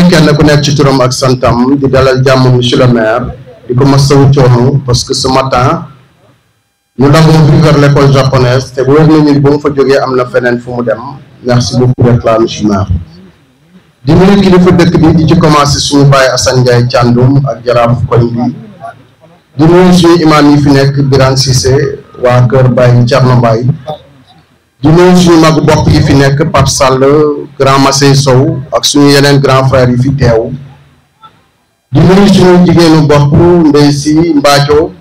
nuyu kenn ku nekk ci turam ak santam di dalal jàmm monsieur le maire di ko masawu coono parce que ce matin nous l'avons vu vers l'école japonaise te wóor nañu ba mu fa jógee am na feneen fu mu dem merci beaucoup d'être là monsieur le maire. di nuyu kilifa dëkk bi di ci commencé suñu baay Assane Ndiaye Thiandoum ak jaraaf koñ bi di nuyu suñu imam yi fi nekk Birane Cissé waa kër Baye Thierno Mbaye di nuyu suñu magu bopp yi fi nekk Pape Sall grand Massey Sow ak suñu yeneen grand frère yi fi teew di nuyu suñu jigéenu bopp Ndey Si Mbaaco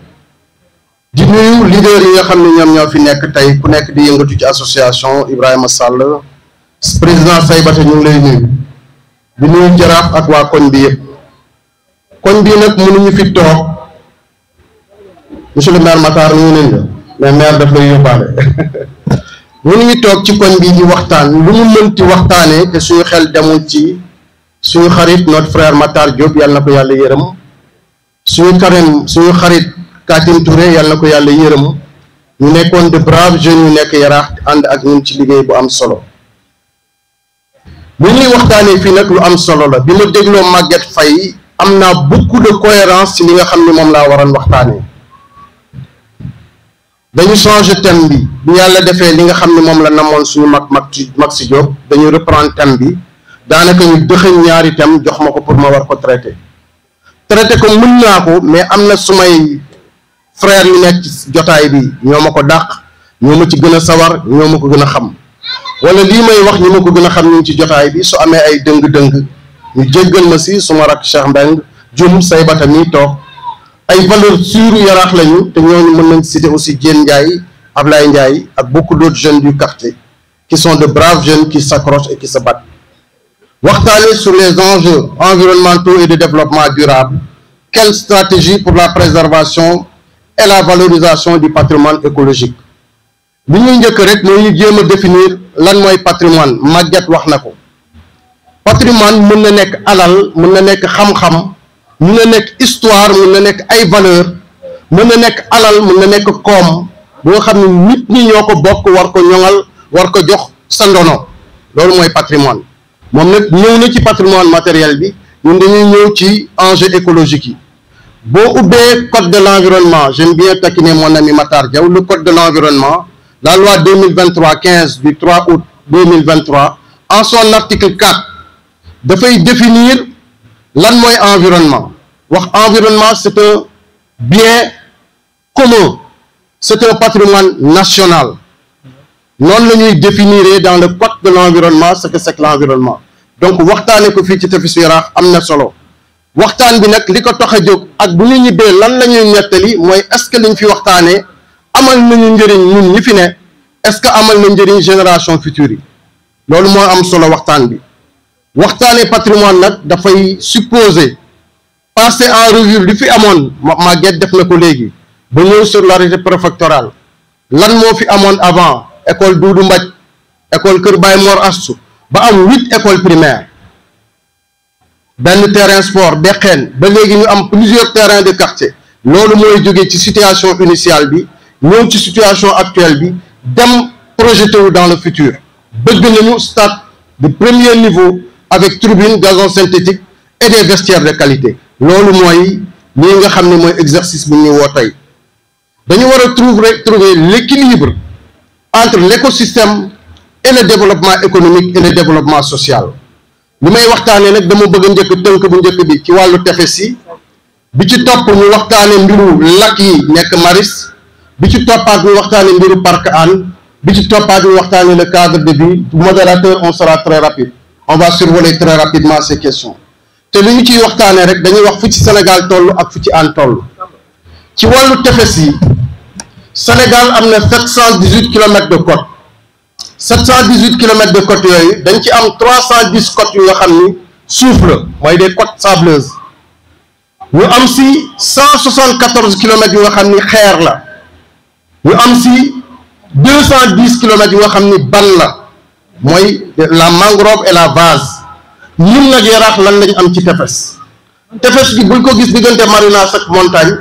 di nuyu leader yi nga xam ne ñoom ñoo fi nekk tey ku nekk di yëngatu ci association Ibrahima Sall président Saybata ñu ngi lay nuyu di nuyu jaraaf ak waa koñ bi yëpp koñ bi nag mënuñu fi toog monsieur le maire Matar ñu nañ la mais maire daf lay yóbbaale mënuñu toog ci koñ bi di waxtaan lu ñu mënti waxtaanee te suñu xel demul ci suñu xarit notre frère Matar Diop yàlla na ko yàlla yërëm suñu xarit Katim Touré yàlla na ko yàlla yërëm ñu nekkoon de braves jeunes yu nekk Yaraax ànd ak ñun ci liggéey bu am solo lu ñuy waxtaanee fii nag lu am solo la bi ma dégloo Maguette Faye am naa beaucoup de cohérence ci li nga xam ne moom laa waroon waxtaanee dañu changer thème bi yàlla defee li nga xam ne moom la namoon suñu mag si Diop dañu reprendre thème bi daanaka ñu dëxëñ ñaari thème jox ma ko pour ma war ko traiter ko mën naa ko mais am na sumay frère yu nekk ci jotaay bi ñoo ma ko dàq ñoo ma ci gën a sawar ñoo ma ko gën a xam wala lii may wax ñi ma ko gën a xam ñu ngi ci jotaay bi su amee ay dëng-dëng ñu jéggal ma si suma rak Cheikh Mbeng jum Saybata mi toog ay valeurs sûres Yaraax lañu te ñooñu mën nañ citer aussi Diène Ndiaye Ablaye Ndiaye ak beaucoup d'autres jeunes du quartier qui sont de braves jeunes qui s'accrochent et qui se battent waxtaane sur les enjeux environnementaux et de développement durable quelle stratégie pour la préservation et la valorisation du patrimoine écologique li ñuy njëkk rek mooy ñu jéem a définir lan mooy patrimoine Maguette wax na ko patrimoine mën na nekk alal mën na nekk xam-xam mën na nekk histoire mën na nekk ay valeur mën na nekk alal mën na nekk koom bu nga xam ne nit ñi ñoo ko bokk war ko ñoŋal war ko jox sa ndono loolu mooy patrimoine moom nag ñëw na ci patrimoine matériel bi ñun dañuy ñëw ci enjeu écologique yi boo ubbee code de l'environnement j'aime bien taquiner mon ami Matar Diaw le code de l'environnement la loi 2023-15 du 3 août 2023 en son article 4 dafay définir lan mooy environnement wax environnement c'est un bien commun c'est un patrimoine national noonu la ñuy définir dans le code de l'environnement ce que c'est que l'environnement donc waxtaane ko fii ci Tefessu Yaraax am na solo waxtaan bi nag li ko tax a jóg ak bu ñu ñibbee lan la ñuy nettali mooy est-ce que liñ fi waxtaanee amal nañu njëriñ ñun ñi fi ne est-ce que amal na njëriñ génération future yi loolu moo am solo waxtaan bi waxtaanee patrimoine nag dafay supposer passer en revue li fi amoon Maguette def na ko léegi ba ñëw sur l'arrêté préfectoral lan moo fi amoon avant école Doudou Mbaj école Kër Baye Mor Astou ba am 8 écoles primaires benn terrain sport Beqeen ba léegi ñu am plusieurs terrains de quartier loolu mooy jógee ci situation initiale bi ñëw ci situation actuelle bi dem projeté wu dans le futur bëgg nañu stade de premier niveau avec tribune gazon synthétique et des vestiaires de qualité loolu mooy lii nga xam ne mooy exercice bu ñu woo tey dañu war a trouver l'équilibre entre l'écosystème et le développement économique et le développement social li may waxtaanee nag dama bëgg a njëkk tënk bu njëkk bi ci wàllu tefes yi bi ci topp ñu waxtaane mbiru lac yi nekk Maris bi ci toppaat ñu waxtaane mbiru parc Hann bi ci toppaat ñu waxtaane le cadre de vie modérateur on sera très rapide on va survoler très rapidement ces questions te li ñu ciy waxtaanee rek dañuy wax fu ci Sénégal toll ak fu ci Hann toll ci wàllu tefes yi Sénégal am na 718 kilomètres de côte 718 kilomètres de côte yooyu dañ ci am 310 côtes yu nga xam ni suuf la mooy des côtes sableuses ñu am si 174 kilomètres yu nga xam ni xeer la ñu am si 210 kilomètres yu nga xam ni ban la mooy la mangrove et la vase ñun nag Yaraax lan lañ am ci tefes gi buñ ko gis diggante Marinas ak montagne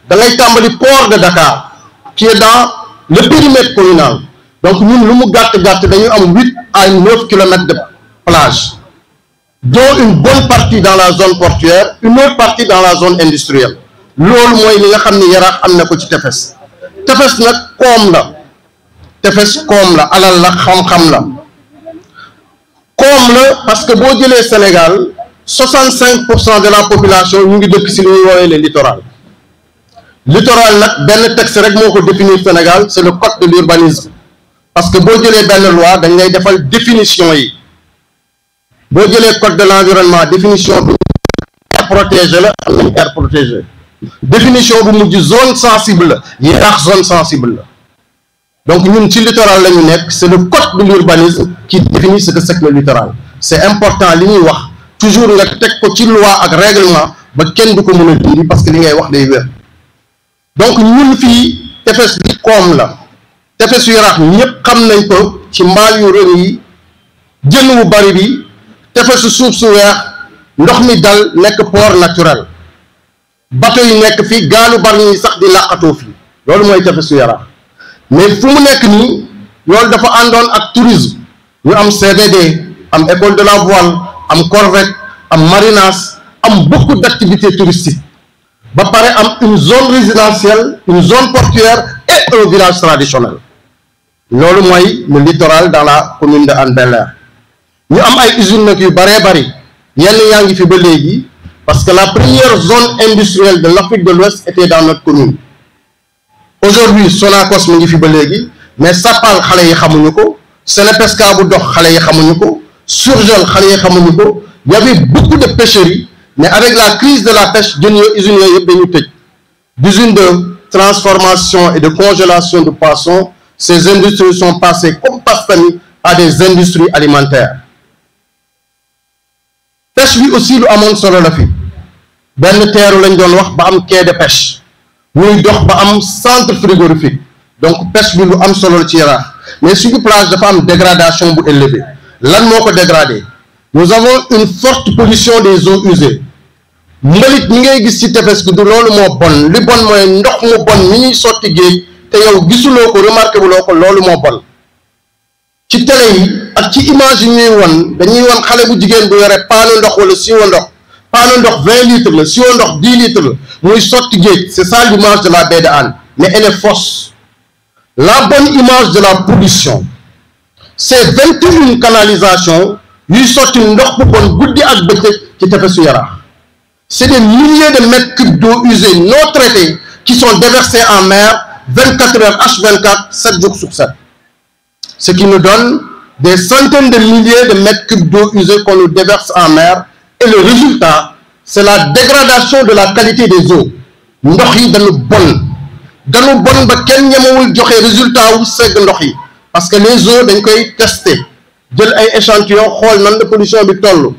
da ngay tàmbali port de Dakar qui est dans le périmètre communal donc ñun lu mu gàtt-gàtt dañu am 8 à 9 kilomètres de plage dont une bonne partie dans la zone portuaire, une autre partie dans la zone industrielle. loolu mooy li nga xam ne Yaraax am na ko ci tefes. tefes nag koom la tefes koom la alal la xam-xam la koom la parce que boo jëlee Sénégal 65% de la population ñu ngi dëkk ci li ñuy woowee le littoral. littoral nag benn texte rek moo ko définir Sénégal c'est le code de l'urbanisme parce que boo jëlee benn loi dañ lay defal définition yi boo jëlee code de l'environnement définition bi aire protégée la am nañ aire protégée définition bu mujj zone sensible la Yaraax zone sensible la donc ñun ci littoral la ñu nekk c'est le code de l'urbanisme qui définit ce que c'est que le littoral c'est important li ñuy wax toujours nga teg ko ci loi ak règlement ba kenn du ko mën a dindi parce que li ngay wax day wér donc ñun fii tefes bi koom la tefes yu Yaraax ñëpp xam nañ ko ci mbaal yu rëñ yi jën wu bari bi tefesu suuf su weex ndox mi dal nekk port naturel bateau yi nekk fii gaalu bari ñi sax di làqatoo fii loolu mooy tefesu Yaraax mais fu mu nekk nii loolu dafa àndoon ak tourisme ñu am CBD am école de la voile am corvette am marinage am beaucoup d'activités touristiques ba pare am une zone résidentielle une zone portuaire et un village traditionnel loolu mooy le littoral dans la commune de Hann Bel-Air ñu am ay usines nag yu bëree bëri yenn yaa ngi fi ba léegi parce que la première zone industrielle de l'Afrique de l'Ouest était dans notre commune aujourd'hui Sonacos mu ngi fi ba léegi mais Sapal xale yi xamuñu ko Senepesca bu dox xale yi xamuñu ko Surgel xale yi xamuñu ko il y avait beaucoup de pêcheries mais avec la crise de la pêche jën yooyu usines yooyu yëpp dañu tëj d'usines de transformation et de congélation de poissons ces industries sont passées comme passe-famille à des industries alimentaires pêche bi aussi lu amoon solo la fi benn teeru lañ doon wax ba am quai de pêche muy dox ba am centre frigorifique donc pêche bi lu am solo la ci Yaraax mais suñu plage dafa am dégradation bu élevée lan moo ko dégradé nous avons une forte pollution des eaux usées mbalit ñi ngay gis ci tefes gi du loolu moo bon li bon mooy ndox mu bon mi ñuy sotti géej te yow gisuloo ko remarqué buloo ko loolu moo bon ci télé yi ak ci image yi ñuy won dañuy won xale bu jigéen bu yore paanu ndox wala siwo ndox paanu ndox 20 litres la siwo ndox 10 litres la muy sotti géej c'est ça l'image de la baie de Hann mais elle est fausse la bonne image de la pollution c'est 21 canalisations yuy sotti ndox bu bon guddi ak bëccëg ci tefesu Yaraax c'est des milliers de mètres cubes d'eau usée non traitée qui sont déversés en mer 24 heures H24 7 jours sur 7 ce qui nous donne des centaines de milliers de mètres cubes d'eau usée qu'on nous déverse en mer et le résultat c'est la dégradation de la qualité des eaux ndox yi dañu bon ba kenn ñemewul joxe résultat wu segg ndox yi parce que les eaux dañ koy tester jël ay échantillons xool nan la pollution bi toll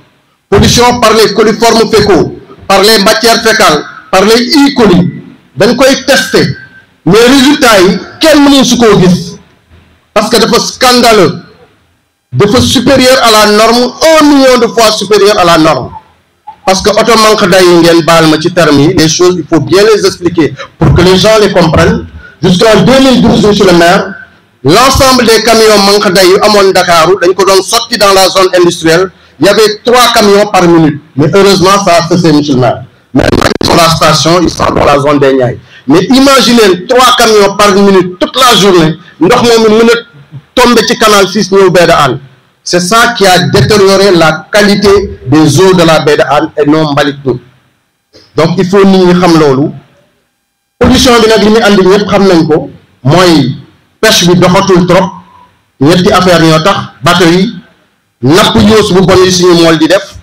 pollution par les coliformes fécaux par les matières fécales par les E. coli dañ koy tester mais résultats yi kenn mënu su koo gis parce que dafa scandaleux dafa supérieur à la norme 1 million de fois supérieur à la norme parce que oto manque day yi ngeen baal ma ci termes yi les choses il faut bien les expliquer pour que les gens les comprennent jusqu'en 2012 monsieur le maire l'ensemble des camions manque day yu amoon Ndakaaru dañ ko doon sotti dans la zone industrielle il y avait 3 camions par minute mais heureusement ça a cessé monsieur le maire maintenant sur la station ils sont dans la zone des Niayes mais imaginez 3 camions par minute toute la journée ndox moom mi mën a tomber ci canal 6 ñëw baie de Hann c'est ça qui a détérioré la qualité des eaux de la baie de Hann et non mbalit mi donc il faut nit ñi xam loolu pollution bi nag li muy andi ñëpp xam nañ ko mooy pêche bi doxatul trop ñetti affaire ñoo tax bateau yi napp yoos bu bon yi suñu mool di def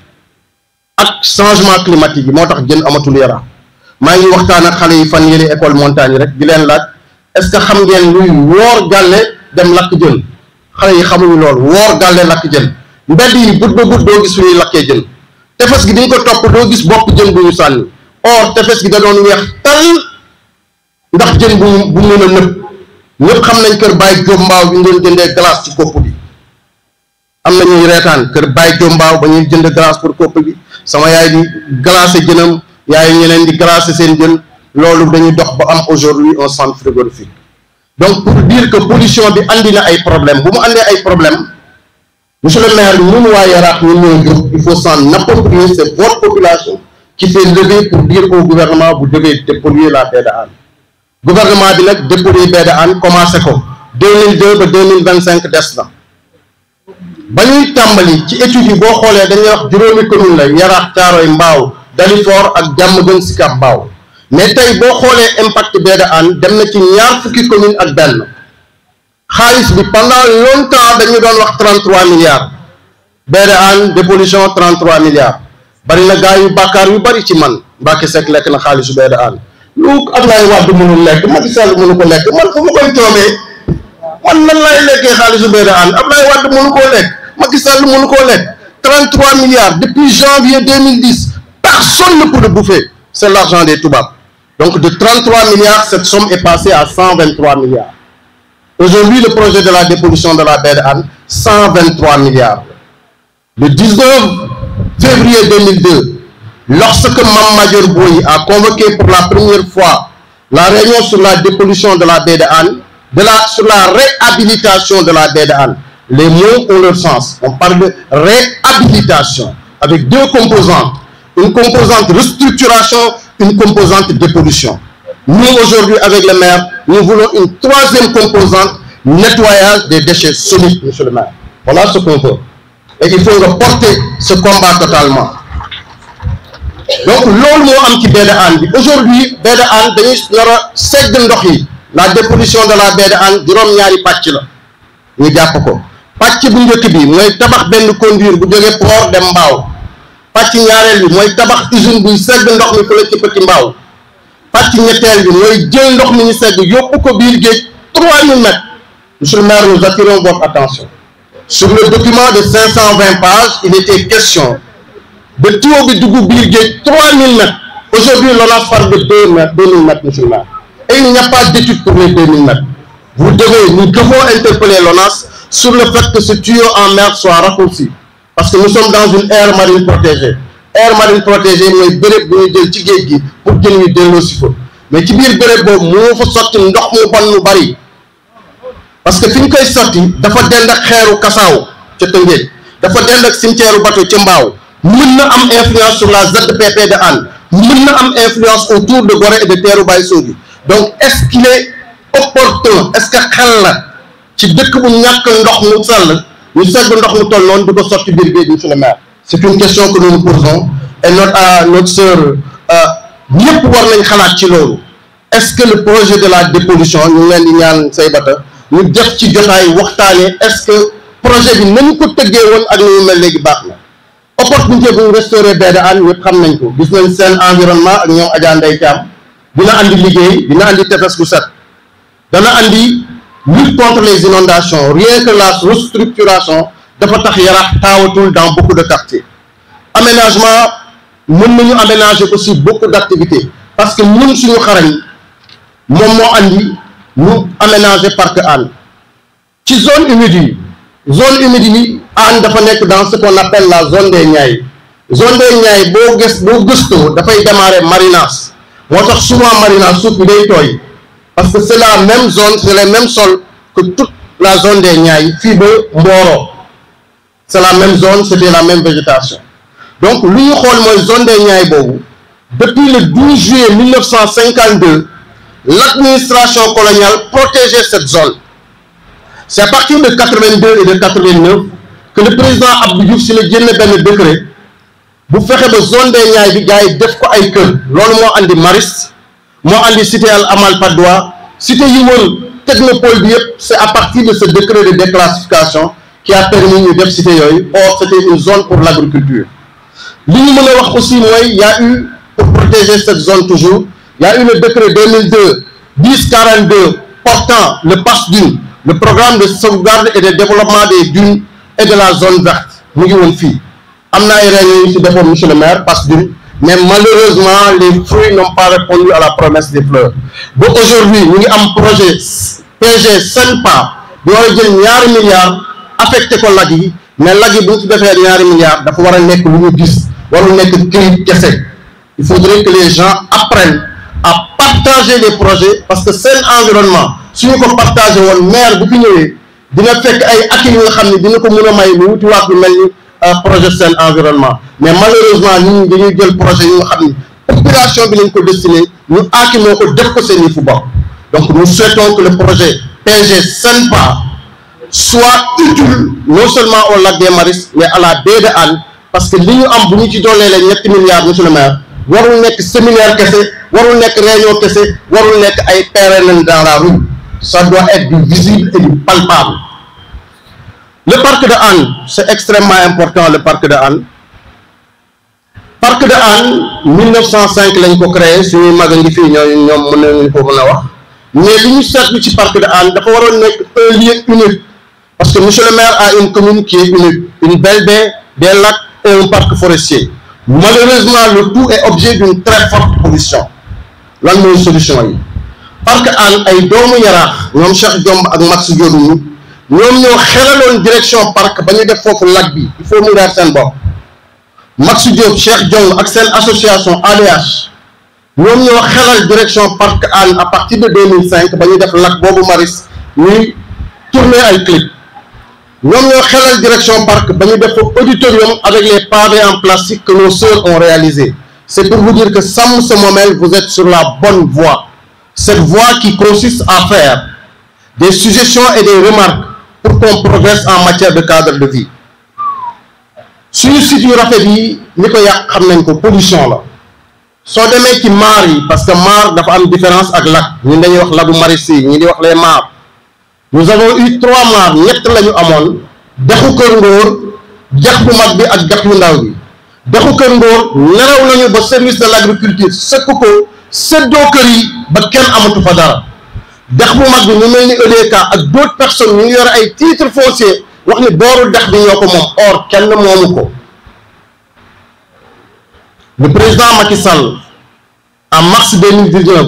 ak changement climatique yi moo tax jën amatul Yaraax maa ngi waxtaan ak xale yi fan yële école montagne rek di leen laaj est-ce que xam ngeen luy woor gàlle dem lakk jën xale yi xamuñu loolu woor gàlle lakk jën mbedd yi but ba but doo gis suñuy lakkee jën tefes gi di nga ko topp doo gis bopp jën bu ñu sànni or tefes gi da doon weex tal ndax jën bu mën a nëb ñëpp xam nañ kër Baye Diop Mbaaw bi ñu doon jëndee glace ci kopp bi am na ñuy reetaan kër Baye Diop Mbaaw ba ñuy jënd glace pour kopp bi sama yaay di glacé jënam yaay ñeneen di glacé seen jën loolu dañuy dox ba am aujourd'hui un centre frigorifique donc pour dire que pollution bi andi na ay problème bu mu andee ay problème monsieur le maire ñun waa Yaraax ñun ñoo jóg, il faut s'en approprier, c'est votre population qui fait lever pour dire au gouvernement vous devez dépolluer la baie de Hann. Gouvernement bi nag dépolluer baie de Hann commencé ko 2002 ba 2025 des na ba ñuy tàmbali ci études yi boo xoolee dañuy wax juróomi commune la Yaraax, Thiaroye, Mbao, Dalifort ak Diamaguène Sicap Mbao, mais tey boo xoolee impact baie de Hann dem na ci ñaar fukki commune ak benn. xaalis bi pendant longtemps dañu doon wax 33 milliards baie de Hann dépollution 33 milliards bari na gaa yu bàkkaar yu bari ci man Mbacké Seck lekk na xaalisu baie de Hann lu Abdoulaye Wade mënul lekk Macky Sall mënu ko lekk man fu ma koy toomee man nan laay lekkee xaalisu baie de Hann Abdoulaye Wade mënu koo lekk Macky Sall mënu koo lekk 33 milliards depuis janvier 2010 personne ne peut le bouffer, c'est l'argent des toubabs. Donc de 33 milliards cette somme est passée à 123 milliards. Aujourd'hui, le projet de la dépollution de la baie de Hann, 123 milliards. Le 19 février 2002, lorsque Mame Madior Boye a convoqué pour la première fois la réunion sur la dépollution de la baie de Hann, sur la réhabilitation de la baie de Hann, les mots ont leur sens. On parle de réhabilitation avec deux composantes. Une composante restructuration, une composante dépollution. Nous, aujourd'hui, avec le maire, nous voulons une troisième composante, nettoyage des déchets solides, monsieur le maire. Voilà ce qu'on veut. Et il faut reporter ce combat totalement. Donc, loolu moo am ci baie de Hann bi aujourd'hui baie de Hann dañuy nar a segg ndox yi la dépollution de la baie de Hann juróom-ñaari pàcc la ñu jàpp ko pàcc bu njëkk bi mooy tabax benn conduire bu jógee port dem Mbao pàcc ñaareel bi mooy tabax usine buy segg ndox mi fële ci Petit Mbao pàcc ñetteel bi mooy jël ndox mi ñu segg yóbbu ko biir géej 3000 mètres. Monsieur le maire, nous attirons votre attention. Sur le document de 520 pages, il était question de tuyau bi dugg biir géej 3000 mètres. Aujourd'hui, l'ONAS parle de 2000 mètres, monsieur le maire. Et il n'y a pas d'étude pour les 2000 mètres. Nous devons interpeller l'ONAS sur le fait que ce tuyau en mer soit raccourci. Parce que nous sommes dans une aire marine protégée. Aire marine protégée mooy béréb bu ñu jël ci géej gi pour jën wi delloo si fa mais ci biir béréb boobu moo fa sotti ndox mu bon mu bari parce que fi ñu koy sotti dafa dend ak xeeru Kasaaw ca Tëngéej dafa dend ak cimetière bateau ca Mbao mën na am influence sur la ZPP de Hann mën na am influence autour de Gorée et de Teeru Baye Sogui. Donc est-ce qu'il est opportun, est-ce que xel la ci dëkk bu ñàkk ndox mu sell ñu segg ndox mu toll noonu di ko sotti biir géej monsieur le maire? C'est une question que nous nous posons et notre sœur ñëpp war nañ xalaat ci loolu. Est-ce que le projet de la dépollution ñu leen di ñaan Saybata ñu def ci jotaay waxtaanee est-ce que projet bi nañu ko tëggee woon ak ni mu mel léegi baax na opportunité bu ñu restaurer baie de Hann ñëpp xam nañ ko gis nañ seen environnement ak ñoom Adja Ndeye Thiam dina andi liggéey dina andi tefes gu set dana andi lutte contre les inondations rien que la restructuration dafa tax Yaraax taawatul dans beaucoup de quartiers. Aménagement mën nañu aménager aussi beaucoup d'activités parce que ñun suñu xarañ moom moo andi ñu aménager parc Hann ci zone humide yi Hann dafa nekk dans ce qu'on appelle la zone des Niayes boo gëstoo dafay démarrer Marinas moo tax souvent Marinas suuf bi day tooy parce que c'est la même zone c'est les mêmes sols que toute la zone des Niayes fii ba Mboro c'est la même zone c'était la même végétation donc lu ñu xool mooy zone des Niayes boobu depuis le 12 juillet 1952 l'administration coloniale protégeait cette zone. C'est à partir de 82 et de 89 que le président Abdou Diouf si la génne benn décret bu fexe ba zone des Niayes bi gars yi def ko ay kër loolu moo andi Maristes moo andi cité Al Amal Patte d'Oie cité yi wër technopole bi yëpp c'est à partir de ce décret de déclassification qui a permis ñu def cité yooyu. Or c'était une zone pour l'agriculture. Li ñu mën a wax aussi mooy il y a eu pour protéger cette zone toujours il y a eu le décret 2002-1042 portant le PASDUN, le programme de sauvegarde et de développement des dunes et de la zone verte mu ngi woon fii am na ay réunions yu ci defoon monsieur le maire PASDUN mais malheureusement les fruits n'ont pas répondu à la promesse des fleurs ba aujourd'hui ñu ngi am projet PG SENPA bi war a jël ñaari milliards affecté ko lag yi mais lag yi bu ñu ci defee ñaari milliards dafa war a nekk lu ñu gis warul nekk këyit kese. Il faudrait que les gens apprennent à partager les projets parce que seen environnement suñu ko partagé woon maire bu fi ñëwee dina fekk ay acquis yu nga xam ne dina ko mën a may lu wutiwaat lu mel ni projet Sen Environnement mais malheureusement ñun dañuy jël projet yu nga xam ni population bi lañ ko destiné ñu aaki moo ko def ko seen yëfu bopp. Donc nous souhaitons que le projet PG Sen-PA soit utile non seulement au lac des Maristes mais à la baie de Hann, parce que li ñu am bu ñu ci doolee leen ñetti milliards monsieur le maire warul nekk séminaire kese warul nekk réunion kese warul nekk ay PRN dans la rue, ça doit être du visible et du palpable. Le parc de Hann, c'est extrêmement important. Le parc de Hann, parc de Hann 1905 lañ ko créé suñuy mag a ngi fii ñoom mën nañu ko mën a wax, mais li ñu seetlu ci parc de Hann dafa waroon nekk un lieu unique, parce que monsieur le maire a une commune qui est unique, une belle baie, des lacs et un parc forestier. Malheureusement le tout est objet d'une très forte pollution. Lan mooy solution yi? Parc Hann ay doomu Yaraax ñoom Cheikh Diomb ak Max Diop ñoom ñoo xelaloon direction parc ba ñu def foofu lac bi, il faut mu leer seen bopp. Max Diop Cheikh Diomb ak seen association ADH ñoom ñoo xelal direction parc Hann à partir de 2005 ba ñu def lac boobu Maristes ñuy tourner ay clip. ñoom ñoo xelal direction parc ba ñu def auditorium avec les pavés en plastique que nos sœurs ont réalisé. C'est pour vous dire que Sam Semomel, vous êtes sur la bonne voie. Cette voie qui consiste à faire des suggestions et des remarques pour qu'on progresse en matière de cadre de vie. Suñu site yu rafet yi ñi ko yàq xam nañ ko pollution la soo demee ci maar yi parce que maar dafa am différence ak lac ñun dañuy wax lagu Maristes yi ñi di wax les mares. Nous avons eu 3 mares, ñett la ñu amoon dexu Kër Ngor dex bu mag bi ak dex yu ndaw bi. dexu Kër Ngor nelaw nañu ba service de l'agriculture sëkk ko séddoo kër yi ba kenn amatu fa dara dex bu mag bi ñu mel ni EDK ak d'autres personnes ñu ngi yore ay titres fonciers wax ni booru dex bi ñoo ko moom or kenn moomu ko. Le président Macky Sall en mars 2019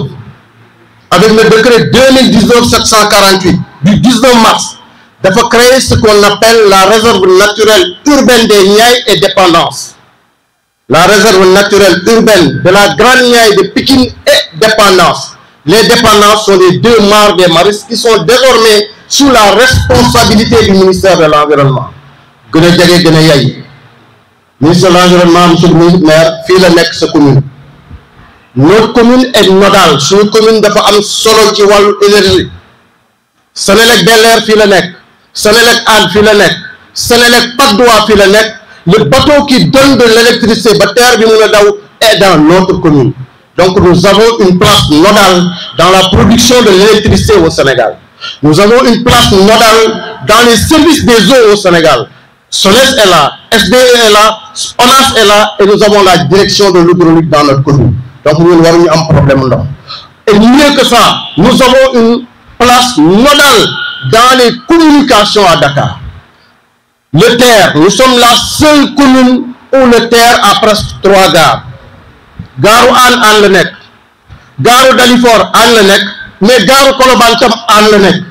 avec le décret 2019-748 du 19 mars dafa créer ce qu'on appelle la réserve naturelle urbaine des Niayes et Dépendance. La réserve naturelle urbaine de la Grande Niayes de Pikine et Dépendance. Les Dépendances sont les 2 mares des Maristes qui sont désormais sous la responsabilité du ministère de l'Environnement. gën a jege gën a yay ministre de l'Environnement monsieur le maire fii la nekk sa commune. Notre commune est nodale suñu commune dafa am solo ci wàllu énergie. Senelec Bel-Air fii la nekk, Senelec Hann fii la nekk, Senelec Patte d'Oie fii la nekk. Le bateau qui donne de l'électricité ba terre bi mën a daw est dans notre commune. Donc nous avons une place nodale dans la production de l'électricité au Sénégal. Nous avons une place nodale dans les services des eaux au Sénégal. SONES est là, SDE est là, ONAS est là et nous avons la direction de l'hydraulique dans notre commune. Donc nous avons un problème ndox. Et mieux que ça, nous avons une place nodale dans les communications à Dakar. Le TER, nous sommes la seule commune où le TER a presque 3 gares. Gaaru Hann la nekk, gaaru Dalifort Hann la nekk, mais gaaru Colobane tam Hann la nekk.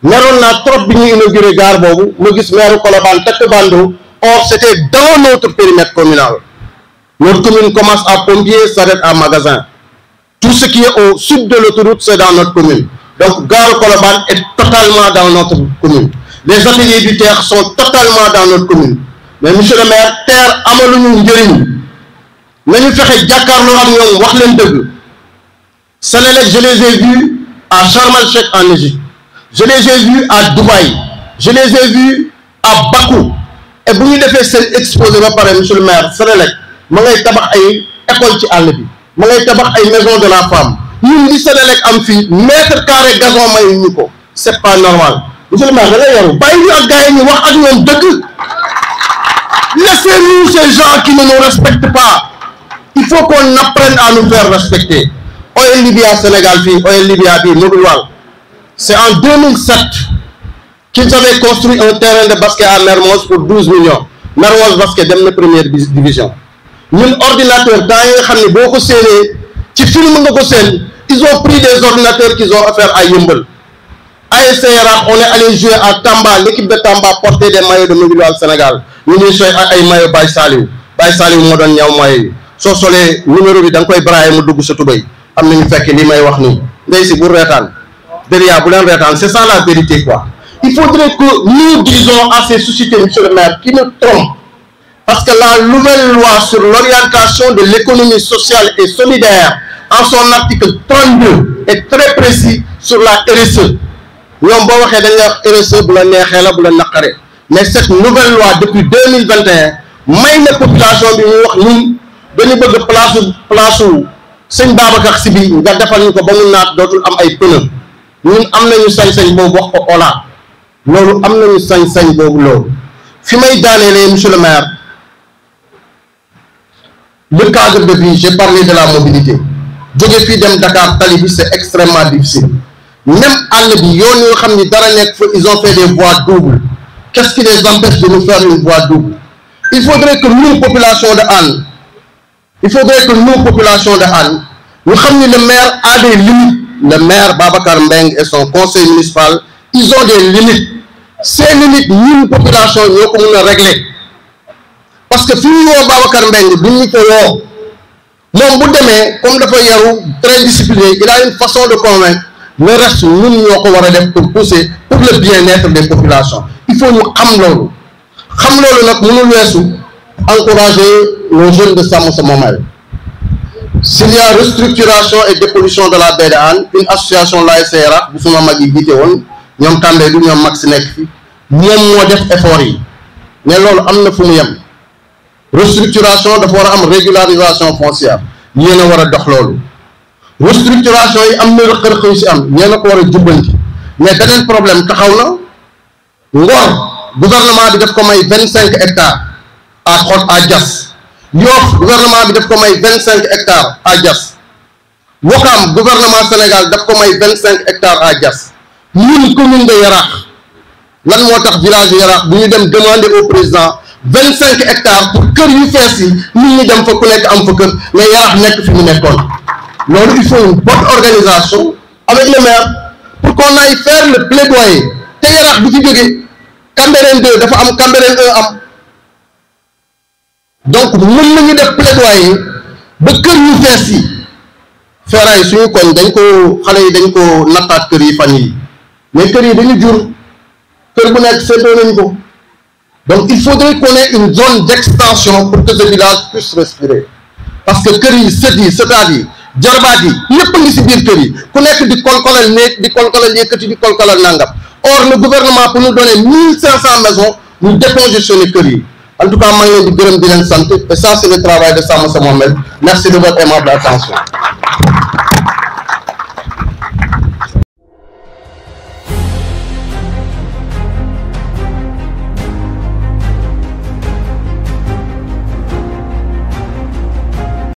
Meroon naa trop bi ñu inauguré gare boobu ma gis maire Colobane tekk bando, or c'était dans notre périmètre communal. Notre commune commence à pompier, s'arrête à magasin. Tout ce qui est au sud de l'autoroute, c'est dans notre commune. Donc gare Colobane est totalement dans notre commune. Les ateliers du TER sont totalement dans notre commune. Mais monsieur le maire, TER amaluñu njëriñ nañu fexe jàkkaarloo ak ñoom wax leen dëgg. Senelec, je les ai vus à Sharm el-Sheikh en Égypte. Je les ai vus à Dubaï. Je les ai vus à Bakou. Et bu ñu defee seen exposé ba pare monsieur le maire, Senelec ma ngay tabax ay école ci àll bi, ma ngay tabax ay maison de la femme. ñun li Senelec am fii mètre carré gazon may ñu ko. C'est pas normal. Monsieur le maire da ngay yaru bàyyi ñu ak gars yi ñu wax ak ñoom dëgg. Laissez-nous ces gens qui ne nous respectent pas. Il faut qu'on apprenne à nous faire respecter. OL Libya Sénégal fii OL Libya bii Modou Wal c'est en 2007 qu'ils avaient construit un terrain de basket à Mermoz pour 12 millions. Mermoz basket dem na première division. ñun ordinateur temps yi nga xam ne boo ko séenee ci film nga ko seen ils ont pris des ordinateurs qu'ils ont offert à Yeumbeul. ASC Yaraax on est allé jouer à Tamba, l'équipe de Tamba portait des maillots de Modou Wal Sénégal ñu ñuy soy ay maillots Baye Saliou moo doon ñaw maillot yi soo solee numéro bi da nga koy brailler mu dugg sa tubéy am nañu fekk li may wax nii ndey si bu reetaan derrière bu leen reetaan c'est ça la vérité quoi. il faudrait que nous disons à ces sociétés, monsieur le maire, qui nous trompent, parce que la nouvelle loi sur l'orientation de l'économie sociale et solidaire, en son article 32, est très précis sur la RSE. Mais cette nouvelle loi, depuis 2021, may na population bi ñu wax ñun dañu bëgg place sëñ Babacar Sy bi nga defal ñu ko ba mu naat dootul am ay pneu ñun am nañu sañ-sañ boobu wax ko Ola loolu am nañu sañ-sañ boobu loolu fi may daanelee monsieur le maire le cadre de vie, j'ai parlé de la mobilité jóge fii dem Dakar tali bi c'est extrêmement difficile même àll bi yoon yoo xam ni dara nekk fa ils ont fait des voies doubles. Qu'est-ce qui les empêche de nous faire une voie double? Il faudrait que nous, population de Hann, nous savons que le maire a des limites. Le maire Babacar Mbeng et son conseil municipal, ils ont des limites. Ces limites, nous, population, nous pouvons régler. Parce que si nous avons Babacar Mbeng, nous pouvons. Mon bout de main, comme le fait très discipliné, il a une façon de convaincre. Le reste, nous devons pour pousser pour le bien-être des populations. Il faut nous encourager nos jeunes de Samosa Momel. S'il y a restructuration et dépollution de la baie de Hann, une association l'ASRA, vous savez, Magui Giteon, nous avons Tambédou, nous avons Maxinek, nous avons fait effort. Nous avons fait restructuration de avoir une régularisation foncière. Nous avons fait restructuration, nous avons fait mais le problème, le gouvernement a fait 25 hectares à Diass. Le gouvernement a fait 25 hectares à Diass. Le gouvernement Sénégal a fait 25 hectares à Diass. Nous, commune de Yarakh, le village de Yarakh, nous devons demander au président 25 hectares pour que nous fassions, nous devons faire mais Yarakh n'est que fini l'école. Donc il faut une bonne organisation avec le maire pour qu'on aille faire le plaidoyer. Yarakh du fi Cambérène 2 dafa am Cambérène 1 am donc mën nañu def plaidoyer ba kër ñu fees yi feeraay suñu koñ dañ ko xale yi dañ ko nattaat kër yi fan yi mais kër yi dañu jur kër bu nekk seetoo nañu ko donc il faudrait qu'on ait une zone d'extension pour que ce village puisse respirer parce que kër yi sët yi sëtaat yi jarbaat yi ñëpp ngi si biir kër yi ku nekk di kolkolal néeg di kolkolal yëkkati di kolkolal nangam. Or, le gouvernement, pour nous donner 1500 maisons, nous décongestionner que lui. En tout cas, je vous remercie de la santé. Et ça, c'est le travail de Samosa Mohamed. Merci de votre aimable attention.